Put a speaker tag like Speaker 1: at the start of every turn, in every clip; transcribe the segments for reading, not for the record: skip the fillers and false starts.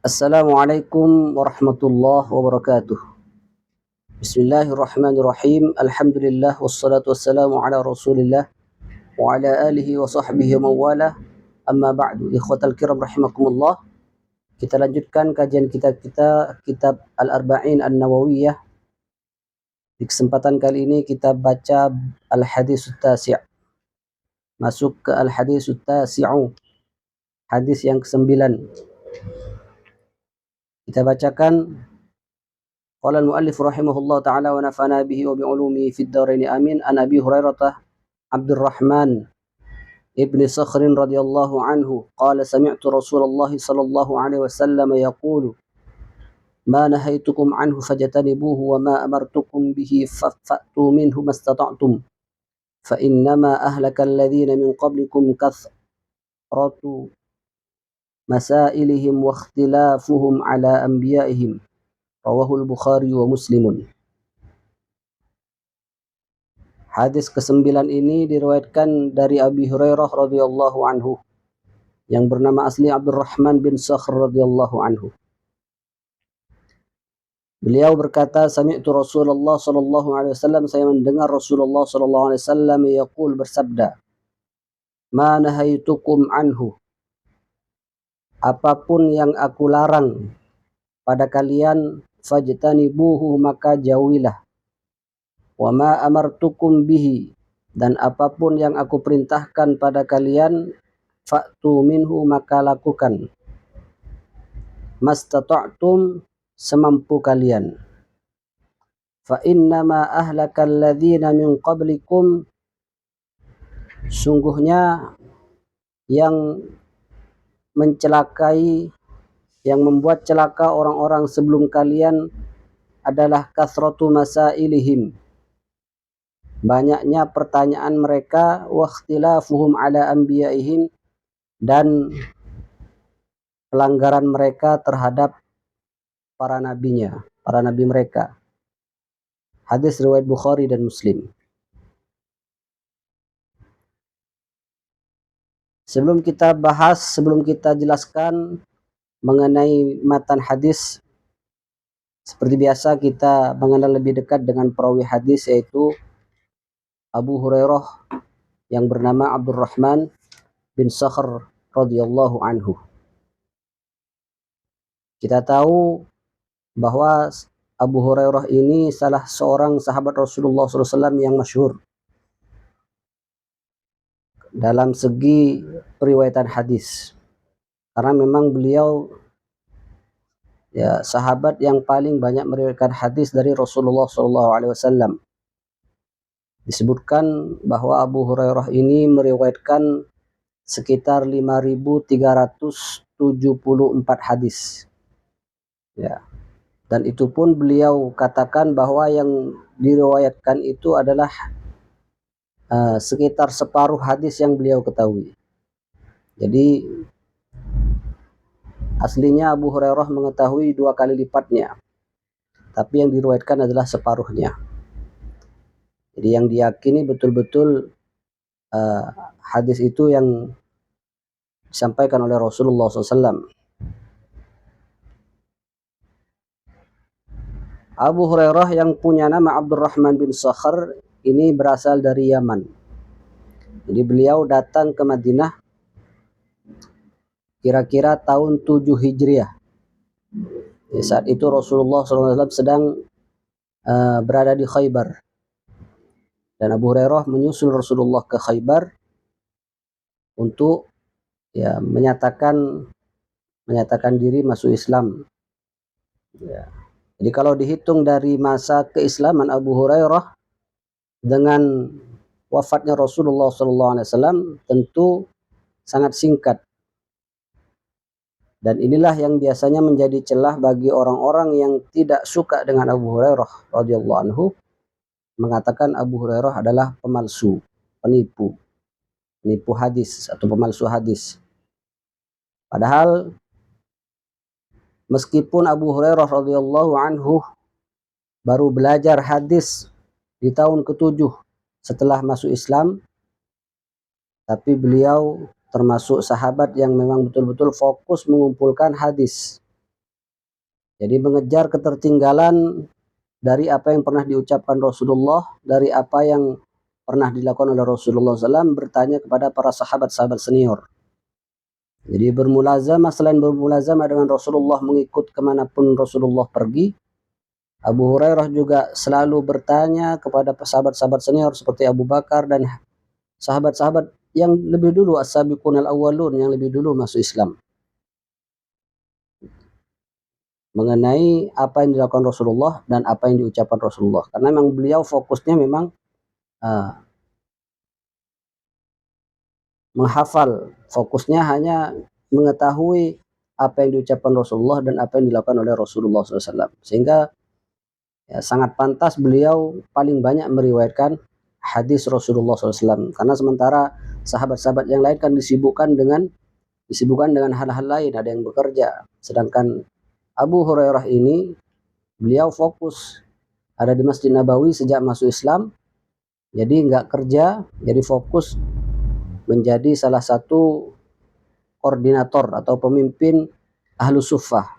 Speaker 1: Assalamualaikum warahmatullahi wabarakatuh. Bismillahirrahmanirrahim. Alhamdulillah wassalatu wassalamu ala Rasulillah wa ala alihi wa sahbihi wa mawala. Amma ba'du. Ikhwatal kiram rahimakumullah. Kita lanjutkan kajian kita kitab Al-Arba'in An-Nawawiyah. Di kesempatan kali ini kita baca Al-Hadis Tasi'. Masuk ke Al-Hadis Tasi'u. Hadis yang ke-9. Kita bacakan. Qala al-muallif rahimahullah ta'ala wa nafa'ana bihi wa bi'ulumihi fid dharain amin. An Abi Hurairah Abdurrahman ibn Sakhr radhiyallahu anhu qala sami'tu Rasulullah sallallahu alaihi wasallam yaqulu ma nahaitukum anhu fajtanibuhu wa ma amartukum bihi fa'tu minhu mastata'tum fa innama ahlaka alladhina min qablikum kathratu masailihim wa ikhtilafuhum ala anbiya'ihim. Rawahul Bukhari wa Muslimun. Hadis ke-9 ini diriwayatkan dari Abi Hurairah radhiyallahu anhu yang bernama asli Abdurrahman bin Sakhr radhiyallahu anhu. Beliau berkata, sami'tu Rasulullah sallallahu alaihi wasallam, saya mendengar Rasulullah sallallahu alaihi wasallam yaqul, bersabda, ma nahaitukum anhu, apapun yang aku larang pada kalian, fajtanibuhu, maka jauhilah. Wa ma amartukum bihi, dan apapun yang aku perintahkan pada kalian, fa'tu minhu, maka lakukan. Mastata'tum, semampu kalian. Fa innama ahlakal ladzina min qablikum, sungguhnya yang mencelakai, yang membuat celaka orang-orang sebelum kalian adalah kasratu masailihim, banyaknya pertanyaan mereka, wa ikhtilafuhum ala anbiya'ihim, dan pelanggaran mereka terhadap para nabinya, para nabi mereka. Hadis riwayat Bukhari dan Muslim. Sebelum kita bahas, sebelum kita jelaskan mengenai matan hadis, seperti biasa kita mengenal lebih dekat dengan perawi hadis, yaitu Abu Hurairah yang bernama Abdurrahman bin Sakhr radhiyallahu anhu. Kita tahu bahwa Abu Hurairah ini salah seorang sahabat Rasulullah SAW yang masyhur dalam segi periwayatan hadis, karena memang beliau ya sahabat yang paling banyak meriwayatkan hadis dari Rasulullah SAW. Disebutkan bahwa Abu Hurairah ini meriwayatkan sekitar 5.374 hadis. Ya. Dan itu pun beliau katakan bahwa yang diriwayatkan itu adalah sekitar separuh hadis yang beliau ketahui. Jadi aslinya Abu Hurairah mengetahui 2 kali lipatnya, tapi yang diriwayatkan adalah separuhnya. Jadi yang diyakini betul-betul hadis itu yang disampaikan oleh Rasulullah SAW. Abu Hurairah yang punya nama Abdurrahman bin Sakhr ini berasal dari Yaman. Jadi beliau datang ke Madinah kira-kira tahun 7 Hijriah. Ya, saat itu Rasulullah SAW sedang berada di Khaybar. Dan Abu Hurairah menyusul Rasulullah ke Khaybar untuk ya menyatakan diri masuk Islam. Ya. Jadi kalau dihitung dari masa keislaman Abu Hurairah dengan wafatnya Rasulullah SAW tentu sangat singkat. Dan inilah yang biasanya menjadi celah bagi orang-orang yang tidak suka dengan Abu Hurairah radhiyallahu anhu, mengatakan Abu Hurairah adalah pemalsu, penipu hadis atau pemalsu hadis. Padahal meskipun Abu Hurairah radhiyallahu anhu baru belajar hadis di tahun ke-7 setelah masuk Islam, tapi beliau termasuk sahabat yang memang betul-betul fokus mengumpulkan hadis. Jadi mengejar ketertinggalan dari apa yang pernah diucapkan Rasulullah, dari apa yang pernah dilakukan oleh Rasulullah SAW, bertanya kepada para sahabat-sahabat senior. Jadi bermulazamah, selain bermulazamah dengan Rasulullah, mengikut kemanapun Rasulullah pergi, Abu Hurairah juga selalu bertanya kepada sahabat-sahabat senior seperti Abu Bakar dan sahabat-sahabat yang lebih dulu, as-sabiqun al-awwalun, yang lebih dulu masuk Islam, mengenai apa yang dilakukan Rasulullah dan apa yang diucapkan Rasulullah. Karena memang beliau fokusnya memang menghafal, fokusnya hanya mengetahui apa yang diucapkan Rasulullah dan apa yang dilakukan oleh Rasulullah SAW. Sehingga ya, sangat pantas beliau paling banyak meriwayatkan hadis Rasulullah SAW. Karena sementara sahabat-sahabat yang lain kan disibukkan dengan hal-hal lain, ada yang bekerja. Sedangkan Abu Hurairah ini, beliau fokus ada di Masjid Nabawi sejak masuk Islam, jadi nggak kerja, jadi fokus menjadi salah satu koordinator atau pemimpin Ahlus Suffah.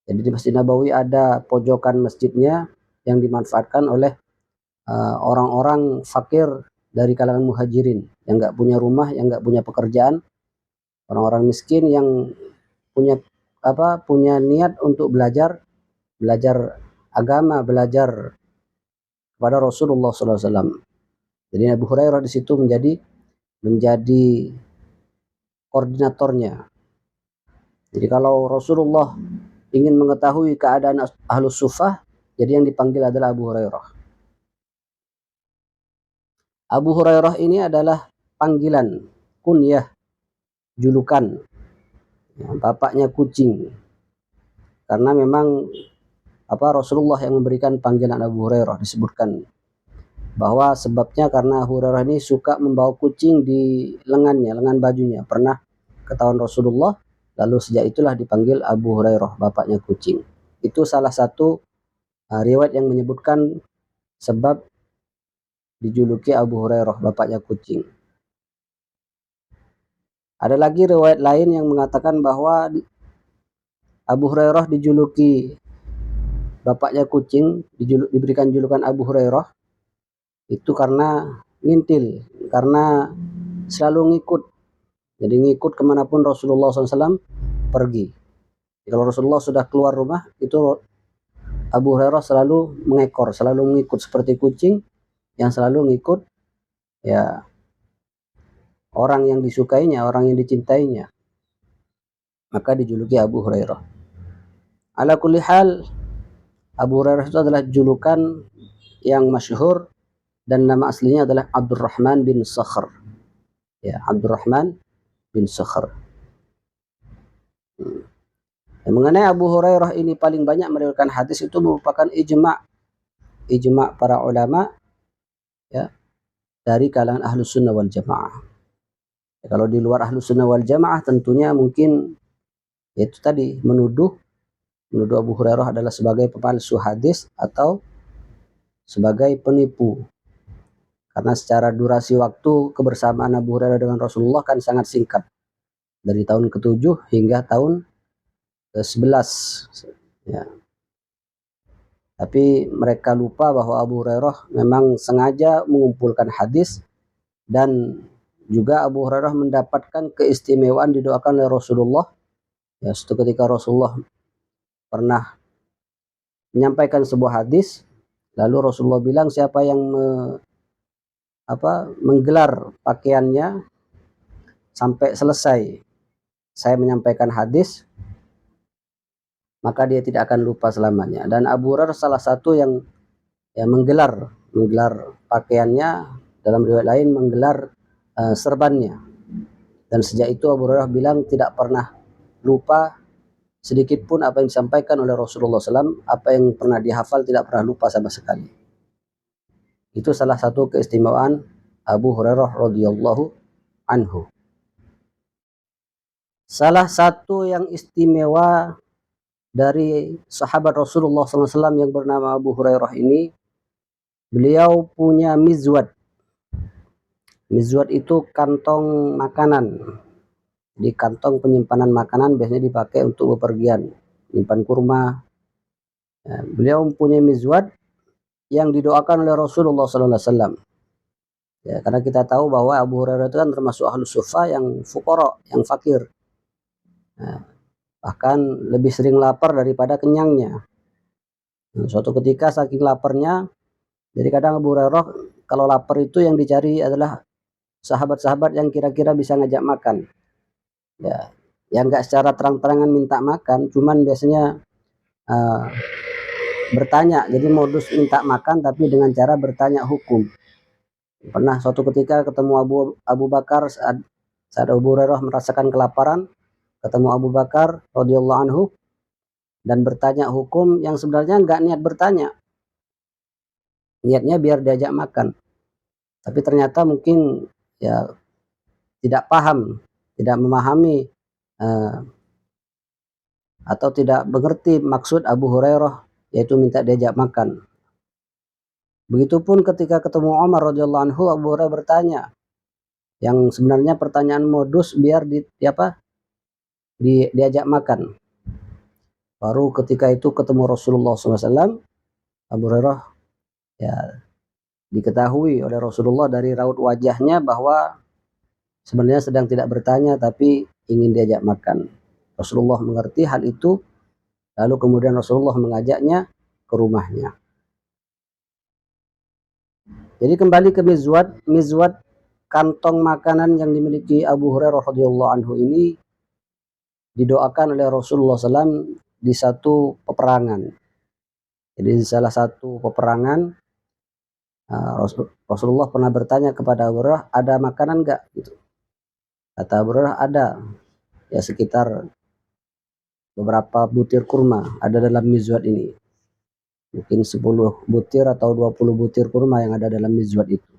Speaker 1: Jadi di Masjid Nabawi ada pojokan masjidnya yang dimanfaatkan oleh orang-orang fakir dari kalangan muhajirin yang nggak punya rumah, yang nggak punya pekerjaan, orang-orang miskin yang punya niat untuk belajar agama, belajar kepada Rasulullah SAW. Jadi Abu Hurairah di situ menjadi koordinatornya. Jadi kalau Rasulullah ingin mengetahui keadaan Ahlus Suffah, jadi yang dipanggil adalah Abu Hurairah. Abu Hurairah ini adalah panggilan, kunyah, julukan, bapaknya kucing. Karena memang Rasulullah yang memberikan panggilan Abu Hurairah, disebutkan bahwa sebabnya karena Abu Hurairah ini suka membawa kucing di lengan bajunya. Pernah ketahuan Rasulullah, lalu sejak itulah dipanggil Abu Hurairah, bapaknya kucing. Itu salah satu riwayat yang menyebutkan sebab dijuluki Abu Hurairah, bapaknya kucing. Ada lagi riwayat lain yang mengatakan bahwa Abu Hurairah dijuluki bapaknya kucing, diberikan julukan Abu Hurairah itu karena ngintil, karena selalu ngikut. Jadi ngikut kemanapun Rasulullah SAW pergi. Kalau Rasulullah sudah keluar rumah, itu Abu Hurairah selalu mengekor, selalu mengikut seperti kucing yang selalu ngikut ya orang yang disukainya, orang yang dicintainya. Maka dijuluki Abu Hurairah. Ala kulli hal, Abu Hurairah itu adalah julukan yang masyhur dan nama aslinya adalah Abdurrahman bin Sakhr. Ya, Abdurrahman bin Sakhr. Mengenai Abu Hurairah ini paling banyak meriwayatkan hadis itu merupakan ijma para ulama ya dari kalangan Ahlus Sunnah wal Jamaah. Ya, kalau di luar Ahlus Sunnah wal Jamaah tentunya mungkin itu tadi menuduh Abu Hurairah adalah sebagai pemalsu hadis atau sebagai penipu. Karena secara durasi waktu kebersamaan Abu Hurairah dengan Rasulullah kan sangat singkat. Dari tahun ke-7 hingga tahun ke-11. Ya. Tapi mereka lupa bahwa Abu Hurairah memang sengaja mengumpulkan hadis, dan juga Abu Hurairah mendapatkan keistimewaan didoakan oleh Rasulullah. Ya, suatu ketika Rasulullah pernah menyampaikan sebuah hadis, lalu Rasulullah bilang siapa yang menggelar pakaiannya sampai selesai saya menyampaikan hadis, maka dia tidak akan lupa selamanya. Dan Abu Hurairah salah satu yang menggelar pakaiannya, dalam riwayat lain menggelar serbannya. Dan sejak itu Abu Hurairah bilang tidak pernah lupa sedikit pun apa yang disampaikan oleh Rasulullah SAW, apa yang pernah dihafal tidak pernah lupa sama sekali. Itu salah satu keistimewaan Abu Hurairah radhiyallahu anhu. Salah satu yang istimewa dari sahabat Rasulullah SAW yang bernama Abu Hurairah ini, beliau punya mizwad. Mizwad itu kantong makanan. Di kantong penyimpanan makanan biasanya dipakai untuk bepergian. menyimpan kurma. Ya, beliau mempunyai mizwad yang didoakan oleh Rasulullah SAW. Ya, karena kita tahu bahwa Abu Hurairah itu kan termasuk ahlus sufa yang fuqara, yang fakir. Nah, bahkan lebih sering lapar daripada kenyangnya. Nah, suatu ketika saking laparnya, jadi kadang Abu Hurairah kalau lapar itu yang dicari adalah sahabat-sahabat yang kira-kira bisa ngajak makan. Ya, yang nggak secara terang-terangan minta makan, cuman biasanya bertanya. Jadi modus minta makan tapi dengan cara bertanya hukum. Pernah suatu ketika ketemu Abu Bakar saat Abu Hurairah merasakan kelaparan, ketemu Abu Bakar radhiyallahu anhu dan bertanya hukum yang sebenarnya nggak niat bertanya, niatnya biar diajak makan. Tapi ternyata mungkin ya tidak paham, tidak memahami atau tidak mengerti maksud Abu Hurairah, yaitu minta diajak makan. Begitupun ketika ketemu Umar radhiyallahu anhu, Abu Hurairah bertanya, yang sebenarnya pertanyaan modus biar diajak makan. Baru ketika itu ketemu Rasulullah SAW, Abu Hurairah ya diketahui oleh Rasulullah dari raut wajahnya bahwa sebenarnya sedang tidak bertanya tapi ingin diajak makan. Rasulullah mengerti hal itu, lalu kemudian Rasulullah mengajaknya ke rumahnya. Jadi kembali ke mizwad kantong makanan yang dimiliki Abu Hurairah radhiyallahu anhu ini didoakan oleh Rasulullah SAW di satu peperangan. Jadi di salah satu peperangan Rasulullah pernah bertanya kepada Abu Hurairah, ada makanan enggak? Gitu. Kata Abu Hurairah, ada. Ya sekitar beberapa butir kurma ada dalam mizwad ini. Mungkin 10 butir atau 20 butir kurma yang ada dalam mizwad itu.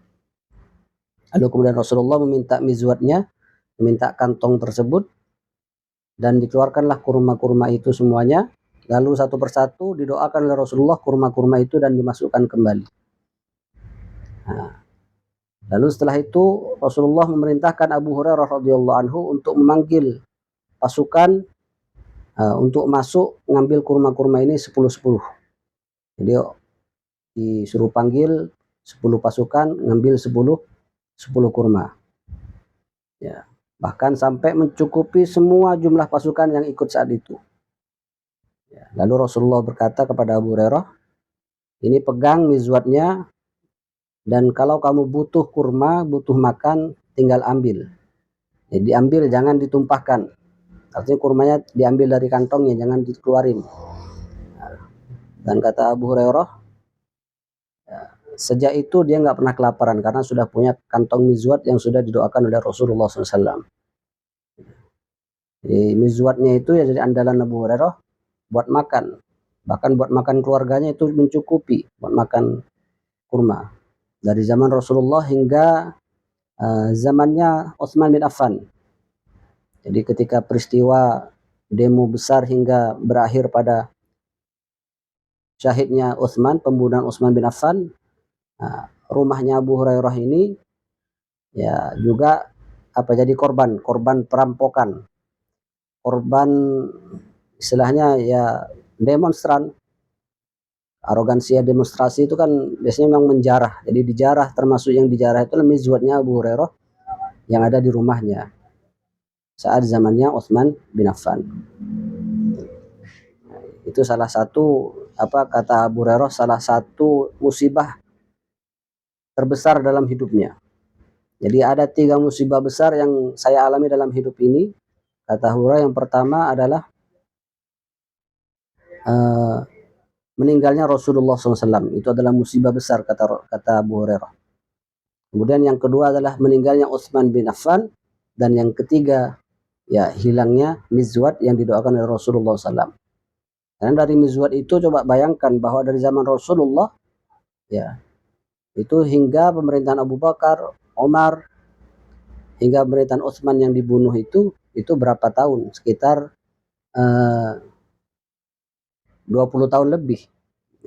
Speaker 1: Lalu kemudian Rasulullah meminta mizwadnya, meminta kantong tersebut, dan dikeluarkanlah kurma-kurma itu semuanya. Lalu satu persatu didoakan oleh Rasulullah kurma-kurma itu dan dimasukkan kembali. Nah, lalu setelah itu Rasulullah memerintahkan Abu Hurairah radhiyallahu anhu untuk memanggil pasukan untuk masuk ngambil kurma-kurma ini 10-10. Jadi disuruh panggil 10 pasukan ngambil 10 kurma. Ya, bahkan sampai mencukupi semua jumlah pasukan yang ikut saat itu. Ya, lalu Rasulullah berkata kepada Abu Hurairah, ini pegang mizwadnya, dan kalau kamu butuh kurma, butuh makan, tinggal ambil. Jadi diambil, jangan ditumpahkan. Artinya kurmanya diambil dari kantongnya, jangan dikeluarin. Dan kata Abu Hurairah, sejak itu dia nggak pernah kelaparan karena sudah punya kantong mizwad yang sudah didoakan oleh Rasulullah SAW. Jadi mizwadnya itu ya jadi andalan Abu Hurairah buat makan. Bahkan buat makan keluarganya itu mencukupi buat makan kurma. Dari zaman Rasulullah hingga zamannya Utsman bin Affan. Jadi ketika peristiwa demo besar hingga berakhir pada syahidnya Utsman, pembunuhan Utsman bin Affan, rumahnya Abu Hurairah ini ya juga jadi korban perampokan, korban istilahnya ya demonstran. Arogansi demonstrasi itu kan biasanya memang menjarah. Jadi dijarah, termasuk yang dijarah itu mizwadnya Abu Hurairah yang ada di rumahnya saat zamannya Utsman bin Affan. Itu salah satu kata Abu Hurairah, salah satu musibah terbesar dalam hidupnya. Jadi ada 3 musibah besar yang saya alami dalam hidup ini. Kata Abu Hurairah, yang pertama adalah meninggalnya Rasulullah SAW. Itu adalah musibah besar kata Abu Hurairah. Kemudian yang kedua adalah meninggalnya Utsman bin Affan, dan yang ketiga ya hilangnya mizwad yang didoakan oleh Rasulullah SAW. Karena dari mizwad itu coba bayangkan bahwa dari zaman Rasulullah ya itu hingga pemerintahan Abu Bakar, Umar, hingga pemerintahan Utsman yang dibunuh itu berapa tahun? Sekitar 20 tahun lebih.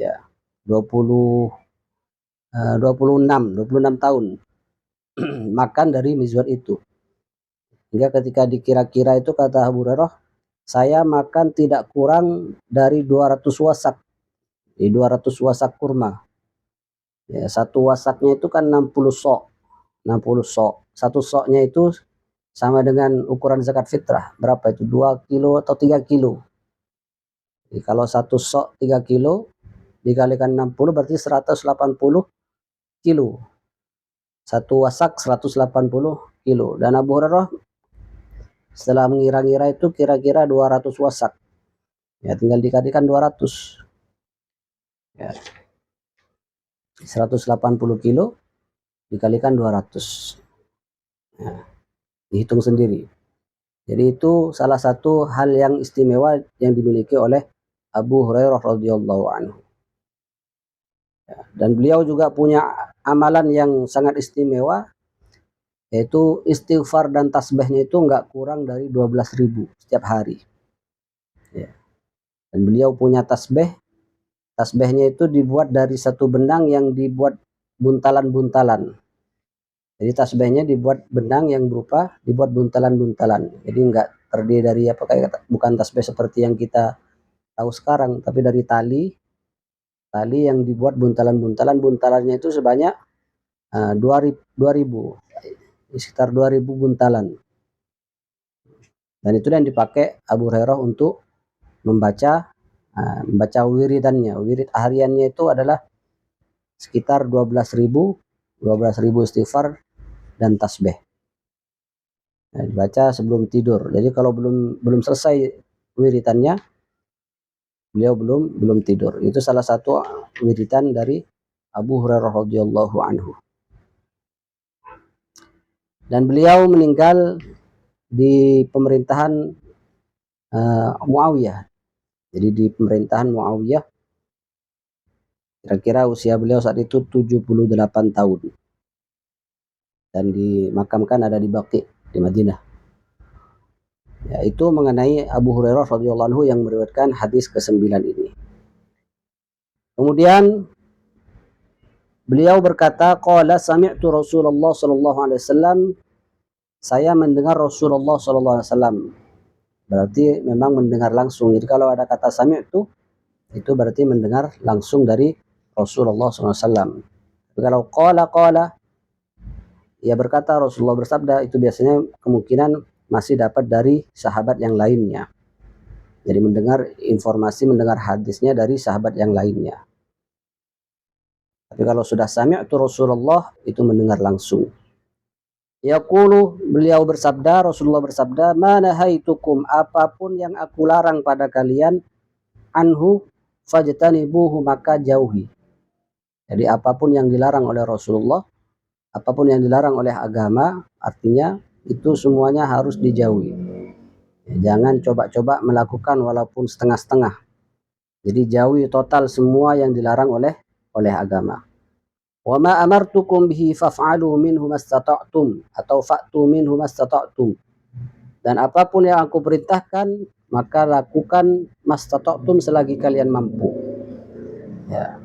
Speaker 1: Ya, 26 tahun makan dari mizwad itu. Hingga ketika dikira-kira itu kata Abu Hurairah, saya makan tidak kurang dari 200 wasak. 200 wasak kurma. Ya, satu wasaknya itu kan 60 sok. 60 sok. Satu soknya itu sama dengan ukuran zakat fitrah. Berapa itu? 2 kilo atau 3 kilo. Jadi kalau satu sok 3 kilo dikalikan 60 berarti 180 kilo. Satu wasak 180 kilo. Dan Abu Hurairah setelah mengira-ngira itu kira-kira 200 wasak. Ya, tinggal dikalikan 200. Ya. 180 kilo dikalikan 200. Nah, dihitung sendiri. Jadi itu salah satu hal yang istimewa yang dimiliki oleh Abu Hurairah radhiyallahu anhu. Ya, dan beliau juga punya amalan yang sangat istimewa, yaitu istighfar dan tasbihnya itu nggak kurang dari 12.000 setiap hari. Ya. Dan beliau punya tasbih, tasbihnya itu dibuat dari satu benang yang dibuat buntalan-buntalan. Jadi tasbihnya dibuat benang yang dibuat buntalan-buntalan. Jadi enggak terdiri dari apa kayak bukan tasbih seperti yang kita tahu sekarang, tapi dari tali yang dibuat buntalan-buntalan. Buntalannya itu sebanyak 2000, sekitar 2000 buntalan. Dan itu yang dipakai Abu Hurairah untuk membaca wiridannya. Wirid hariannya itu adalah sekitar 12.000 istighfar dan tasbih. Nah, dibaca sebelum tidur. Jadi kalau belum selesai wiridannya, beliau belum tidur. Itu salah satu wiridan dari Abu Hurairah radhiyallahu anhu. Dan beliau meninggal di pemerintahan Muawiyah. Jadi di pemerintahan Muawiyah, kira-kira usia beliau saat itu 78 tahun. Dan dimakamkan ada di Baqi di Madinah. Ya, itu mengenai Abu Hurairah radhiyallahu anhu yang meriwayatkan hadis ke-9 ini. Kemudian beliau berkata, qala sami'tu Rasulullah sallallahu alaihi wasallam, saya mendengar Rasulullah sallallahu alaihi wasallam. Berarti memang mendengar langsung. Jadi kalau ada kata sami'tu itu berarti mendengar langsung dari Rasulullah sallallahu alaihi wasallam. Tapi kalau qala ia berkata, Rasulullah bersabda, itu biasanya kemungkinan masih dapat dari sahabat yang lainnya. Jadi mendengar informasi, mendengar hadisnya dari sahabat yang lainnya. Tapi kalau sudah sami'tu Rasulullah, itu mendengar langsung. Yaqulu, beliau bersabda, Rasulullah bersabda, ma nahaitukum, apapun yang aku larang pada kalian, anhu fajtanibuhu, maka jauhi. Jadi apapun yang dilarang oleh Rasulullah, apapun yang dilarang oleh agama, artinya itu semuanya harus dijauhi. Jangan coba-coba melakukan walaupun setengah-setengah. Jadi jauhi total semua yang dilarang oleh agama. Wa ma amartukum bihi faf'alu minhu mastata'tum, atau fa'tu minhu mastata'tum. Dan apapun yang aku perintahkan, maka lakukan mastata'tum selagi kalian mampu. Ya.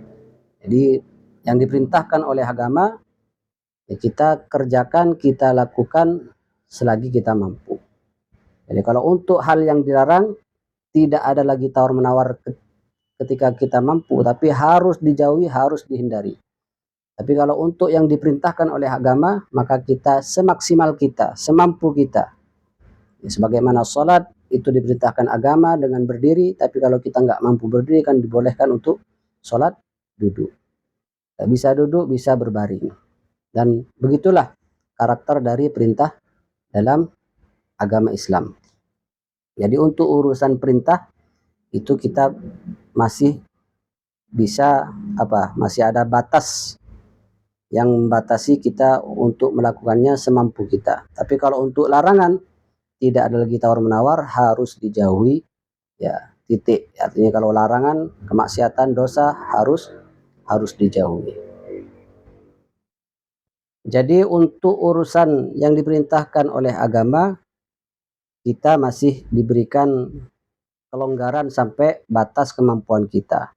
Speaker 1: Jadi yang diperintahkan oleh agama, ya kita kerjakan, kita lakukan selagi kita mampu. Jadi kalau untuk hal yang dilarang, tidak ada lagi tawar-menawar ketika kita mampu, tapi harus dijauhi, harus dihindari. Tapi kalau untuk yang diperintahkan oleh agama, maka kita semaksimal kita, semampu kita. Ya, sebagaimana sholat, itu diperintahkan agama dengan berdiri, tapi kalau kita nggak mampu berdiri, kan dibolehkan untuk sholat duduk. Bisa duduk, bisa berbaring. Dan begitulah karakter dari perintah dalam agama Islam. Jadi untuk urusan perintah itu kita masih bisa masih ada batas yang membatasi kita untuk melakukannya semampu kita. Tapi kalau untuk larangan tidak ada lagi tawar-menawar, harus dijauhi, ya, titik. Artinya kalau larangan, kemaksiatan, dosa harus dijauhi. Jadi untuk urusan yang diperintahkan oleh agama, kita masih diberikan kelonggaran sampai batas kemampuan kita.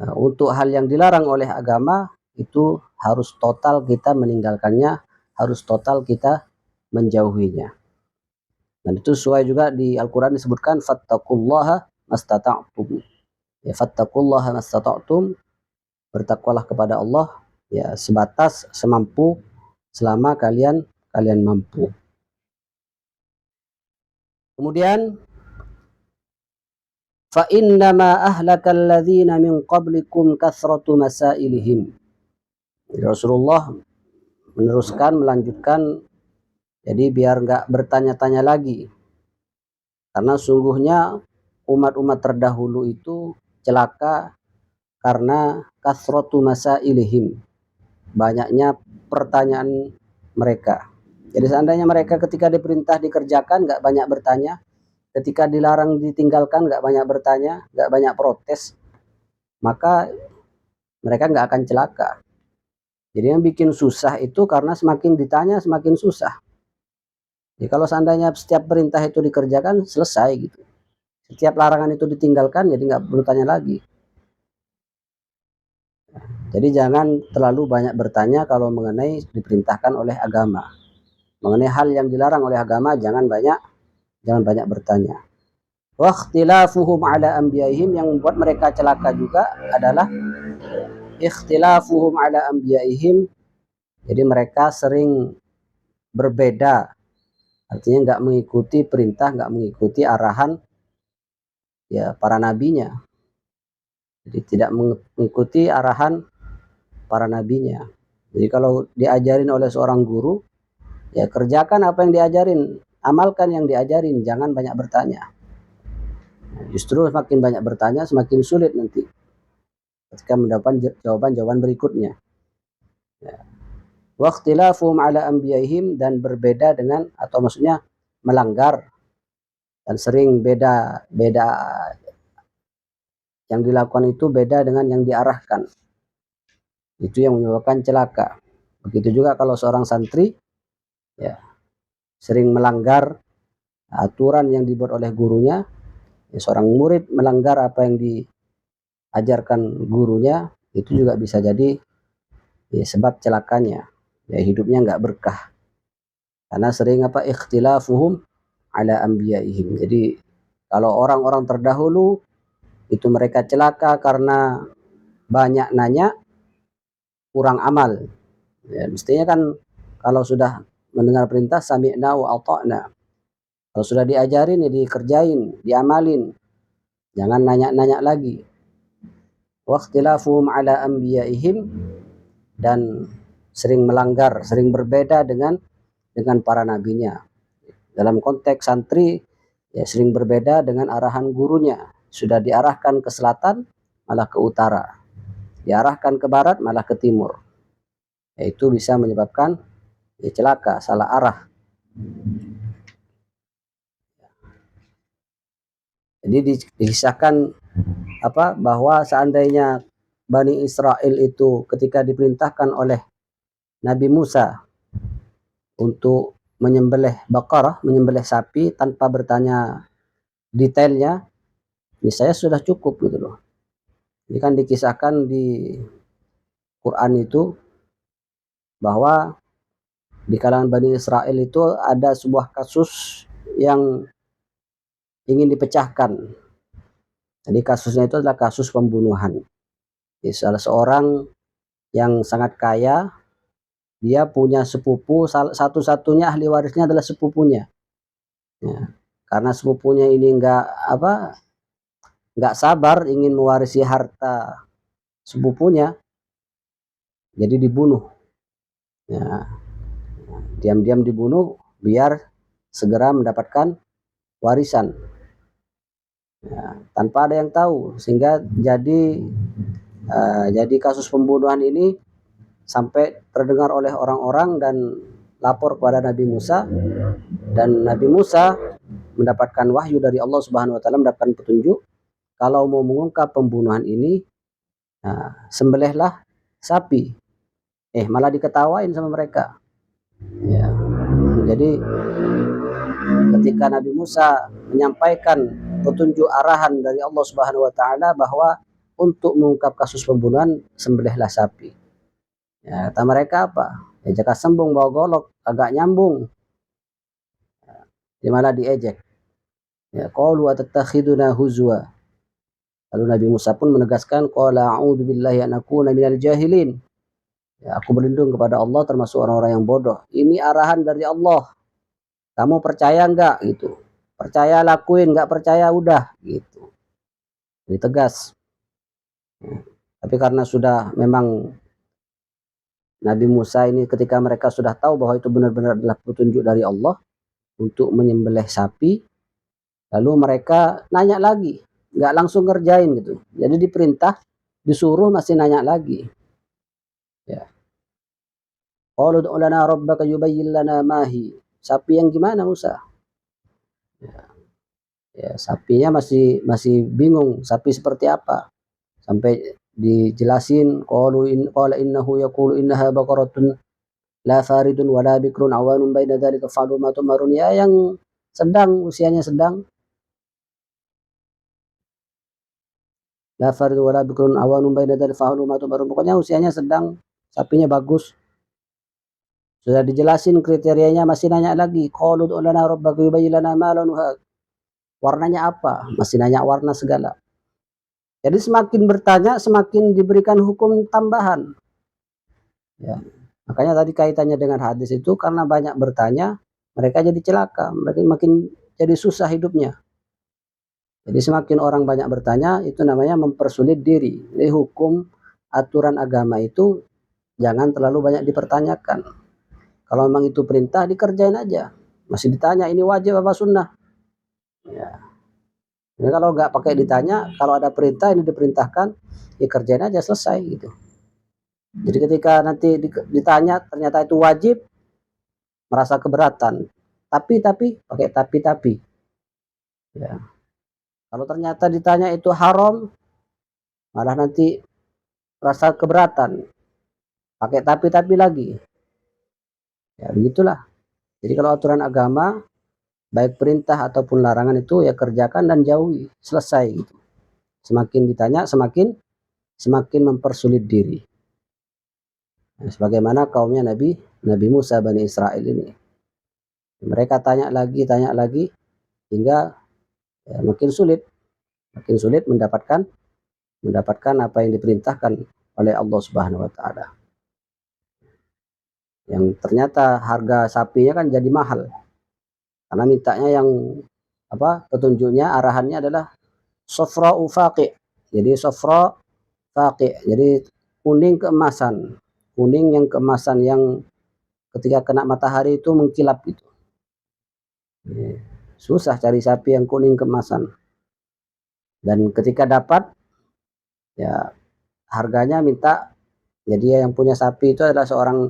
Speaker 1: Nah, untuk hal yang dilarang oleh agama, itu harus total kita meninggalkannya, harus total kita menjauhinya. Dan itu sesuai juga di Al-Quran disebutkan fattaqullaha mastata'tum. Ya, fattaqullaha mastata'tum, bertakwalah kepada Allah ya sebatas semampu, selama kalian mampu. Kemudian fa innama ahlakal ladzina min qablikum kathratu masailihim. Rasulullah melanjutkan, jadi biar nggak bertanya-tanya lagi, karena sungguhnya umat-umat terdahulu itu celaka karena kathratu masailihim, banyaknya pertanyaan mereka. Jadi seandainya mereka ketika diperintah dikerjakan nggak banyak bertanya, ketika dilarang ditinggalkan nggak banyak bertanya, nggak banyak protes, maka mereka nggak akan celaka. Jadi yang bikin susah itu karena semakin ditanya semakin susah. Jadi kalau seandainya setiap perintah itu dikerjakan, selesai gitu. Setiap larangan itu ditinggalkan, jadi nggak perlu tanya lagi. Jadi jangan terlalu banyak bertanya kalau mengenai diperintahkan oleh agama. Mengenai hal yang dilarang oleh agama, jangan banyak bertanya. Wa ikhtilafuhum ala anbiya'ihim, yang membuat mereka celaka juga adalah ikhtilafuhum ala anbiya'ihim. Jadi mereka sering berbeda, artinya nggak mengikuti perintah, nggak mengikuti arahan ya para nabinya. Jadi tidak mengikuti arahan para nabinya. Jadi kalau diajarin oleh seorang guru, ya kerjakan apa yang diajarin, amalkan yang diajarin, jangan banyak bertanya. Justru semakin banyak bertanya semakin sulit nanti ketika mendapat jawaban-jawaban berikutnya. Ya. Wa ikhtilafuhum ala anbiya'ihim, dan berbeda dengan, atau maksudnya melanggar dan sering beda yang dilakukan itu beda dengan yang diarahkan. Itu yang menyebabkan celaka. Begitu juga kalau seorang santri ya sering melanggar aturan yang dibuat oleh gurunya, ya, seorang murid melanggar apa yang diajarkan gurunya, itu juga bisa jadi ya, sebab celakanya, ya hidupnya nggak berkah karena sering ikhtilafuhum ala anbiya'ihim. Jadi kalau orang-orang terdahulu itu mereka celaka karena banyak nanya, kurang amal. Ya, mestinya kan kalau sudah mendengar perintah sami'na wa ata'na, kalau sudah diajarin ya dikerjain, diamalin, jangan nanya-nanya lagi. Wa ikhtilafuhum ala anbiya'ihim, dan sering melanggar, sering berbeda dengan para nabinya. Dalam konteks santri ya sering berbeda dengan arahan gurunya. Sudah diarahkan ke selatan malah ke utara, diarahkan ke barat malah ke timur. Itu bisa menyebabkan ya celaka, salah arah. Jadi dikisahkan bahwa seandainya Bani Israel itu ketika diperintahkan oleh Nabi Musa untuk menyembelih Baqarah, menyembelih sapi tanpa bertanya detailnya, ini saya sudah cukup gitu loh. Ini kan dikisahkan di Quran itu bahwa di kalangan Bani Israel itu ada sebuah kasus yang ingin dipecahkan. Jadi kasusnya itu adalah kasus pembunuhan. Jadi salah seorang yang sangat kaya, dia punya sepupu, satu-satunya ahli warisnya adalah sepupunya. Ya, karena sepupunya ini nggak sabar ingin mewarisi harta sepupunya, jadi dibunuh. Ya, diam-diam dibunuh biar segera mendapatkan warisan. Ya, tanpa ada yang tahu, sehingga jadi kasus pembunuhan ini sampai terdengar oleh orang-orang dan lapor kepada Nabi Musa, dan Nabi Musa mendapatkan wahyu dari Allah Subhanahu wa taala, mendapatkan petunjuk kalau mau mengungkap pembunuhan ini, sembelihlah sapi. Malah diketawain sama mereka. Ya. Jadi ketika Nabi Musa menyampaikan petunjuk arahan dari Allah Subhanahu wa taala bahwa untuk mengungkap kasus pembunuhan sembelihlah sapi. Ya, kata mereka apa? Ya, jaka sembung bawa golok, agak nyambung. Dia malah diejek. Ya, qalu atattakhiduna huzwa. Lalu Nabi Musa pun menegaskan, qala a'udzu billahi an akuna minal jahilin. Ya, aku berlindung kepada Allah termasuk orang-orang yang bodoh. Ini arahan dari Allah. Kamu percaya enggak gitu? Percaya lakuin, enggak percaya udah gitu. Jadi tegas. Ya. Tapi karena sudah memang Nabi Musa ini ketika mereka sudah tahu bahwa itu benar-benar adalah petunjuk dari Allah untuk menyembelih sapi, lalu mereka nanya lagi, nggak langsung ngerjain gitu. Jadi diperintah, disuruh masih nanya lagi. Ya. Qalu ud'u lana rabbaka yubayyin lana ma hi. Sapi yang gimana Musa? Ya, sapinya masih bingung sapi seperti apa. Sampai dijelasin qala innahu yaqulu innaha baqaratun la faridun wala bikrun awanun baina dzalika fa'lu ma tumarun. Ya, yang sedang, usianya sedang. La faridun wala bikrun awanun baina dzalika fa'lu ma tumarun. Pokoknya usianya sedang, sapinya bagus. Sudah dijelasin kriterianya, masih nanya lagi. Qalu ud'u lana rabbaka yubayyin lana ma lanuha. Warnanya apa? Masih nanya warna segala. Jadi semakin bertanya, semakin diberikan hukum tambahan. Ya. Makanya tadi kaitannya dengan hadis itu, karena banyak bertanya, mereka jadi celaka, mereka makin jadi susah hidupnya. Jadi semakin orang banyak bertanya, itu namanya mempersulit diri. Jadi hukum aturan agama itu jangan terlalu banyak dipertanyakan. Kalau memang itu perintah, dikerjain aja. Masih ditanya, ini wajib apa sunnah? Ya. Jadi kalau nggak pakai ditanya, kalau ada perintah ini diperintahkan, ya kerjain aja, selesai gitu. Jadi ketika nanti ditanya ternyata itu wajib, merasa keberatan. Tapi pakai tapi. Ya. Kalau ternyata ditanya itu haram, malah nanti merasa keberatan. Pakai tapi lagi. Ya begitulah. Jadi kalau aturan agama, baik perintah ataupun larangan itu ya kerjakan dan jauhi, selesai gitu. Semakin ditanya, semakin mempersulit diri. Nah, sebagaimana kaumnya Nabi Musa Bani Israel ini. Mereka tanya lagi, hingga ya, makin sulit mendapatkan apa yang diperintahkan oleh Allah Subhanahu wa taala. Yang ternyata harga sapinya kan jadi mahal. Karena mintanya yang petunjuknya, arahannya adalah sofra ufaqi. Jadi sofra faqi. Jadi kuning keemasan. Kuning yang keemasan yang ketika kena matahari itu mengkilap gitu. Susah cari sapi yang kuning keemasan. Dan ketika dapat, ya harganya minta. Jadi yang punya sapi itu adalah seorang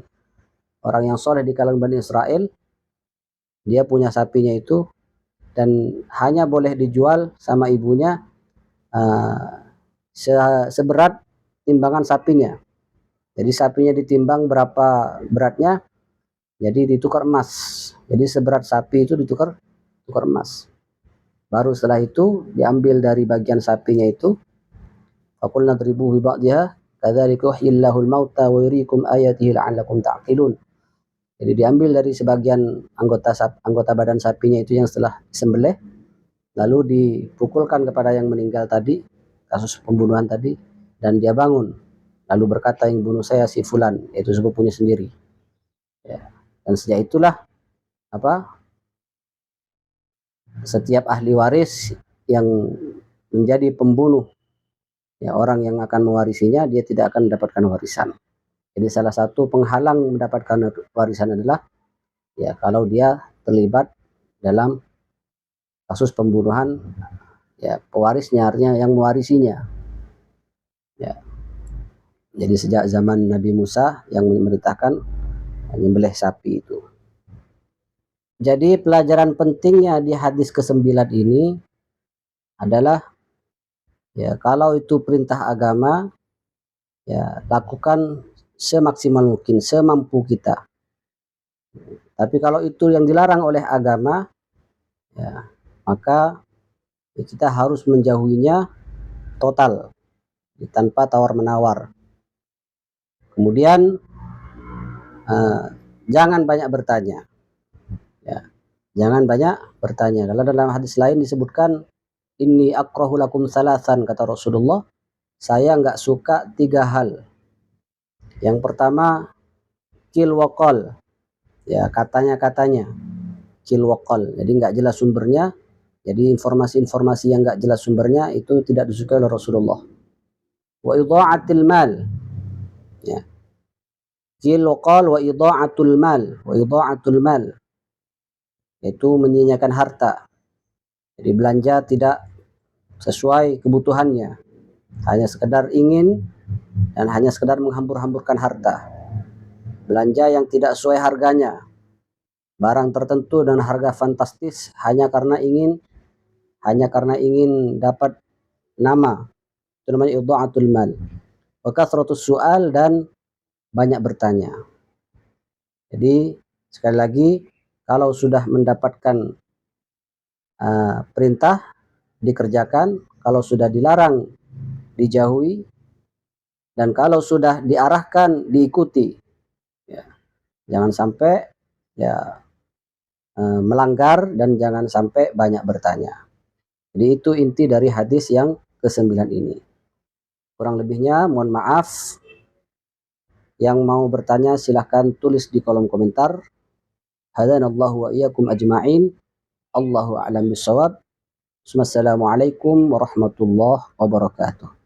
Speaker 1: orang yang soleh di kalangan Bani Israel. Dia punya sapinya itu dan hanya boleh dijual sama ibunya seberat timbangan sapinya. Jadi sapinya ditimbang berapa beratnya, jadi ditukar emas. Jadi seberat sapi itu ditukar emas. Baru setelah itu diambil dari bagian sapinya itu, faqulna dribuhu bi ba'dihha kadzalika yuhyillahu al-mauta wa yuriikum ayatihi la'allakum ta'qilun. Jadi diambil dari sebagian anggota badan sapinya itu yang setelah disembelih, lalu dipukulkan kepada yang meninggal tadi, kasus pembunuhan tadi, dan dia bangun. Lalu berkata, yang bunuh saya si fulan, yaitu sepupunya sendiri. Ya. Dan sejak itulah setiap ahli waris yang menjadi pembunuh, ya orang yang akan mewarisinya, dia tidak akan mendapatkan warisan. Jadi salah satu penghalang mendapatkan warisan adalah ya kalau dia terlibat dalam kasus pembunuhan, ya pewarisnya artinya yang mewarisinya. Ya. Jadi sejak zaman Nabi Musa yang memerintahkan menyembelih sapi itu. Jadi pelajaran pentingnya di hadis ke-9 ini adalah ya kalau itu perintah agama, ya lakukan semaksimal mungkin, semampu kita. Tapi kalau itu yang dilarang oleh agama, ya maka ya kita harus menjauhinya total, tanpa tawar-menawar. Kemudian jangan banyak bertanya. Ya. Jangan banyak bertanya. Kalau dalam hadis lain disebutkan, inni akrahu lakum salasan, kata Rasulullah, saya nggak suka 3 hal. Yang pertama, kil wakol, ya katanya-katanya, kil wakol, jadi nggak jelas sumbernya. Jadi informasi-informasi yang nggak jelas sumbernya itu tidak disukai oleh Rasulullah. Wa idha'atil mal, ya, kil wakol wa idha'atul mal, wa idha'atul mal, yaitu menyia-nyiakan harta. Jadi belanja tidak sesuai kebutuhannya, hanya sekedar ingin dan hanya sekedar menghambur-hamburkan harta. Belanja yang tidak sesuai harganya, barang tertentu dengan harga fantastis hanya karena ingin dapat nama, itu namanya idha'atul mal. Wa kasratus su'al, dan banyak bertanya. Jadi sekali lagi, kalau sudah mendapatkan perintah dikerjakan, kalau sudah dilarang dijauhi, dan kalau sudah diarahkan diikuti. Ya, jangan sampai ya melanggar, dan jangan sampai banyak bertanya. Jadi itu inti dari hadis yang ke-9 ini. Kurang lebihnya mohon maaf. Yang mau bertanya silahkan tulis di kolom komentar. Hadanallahu wa iyyakum ajma'in. Allahu a'lam bishawab. Wassalamualaikum warahmatullahi wabarakatuh.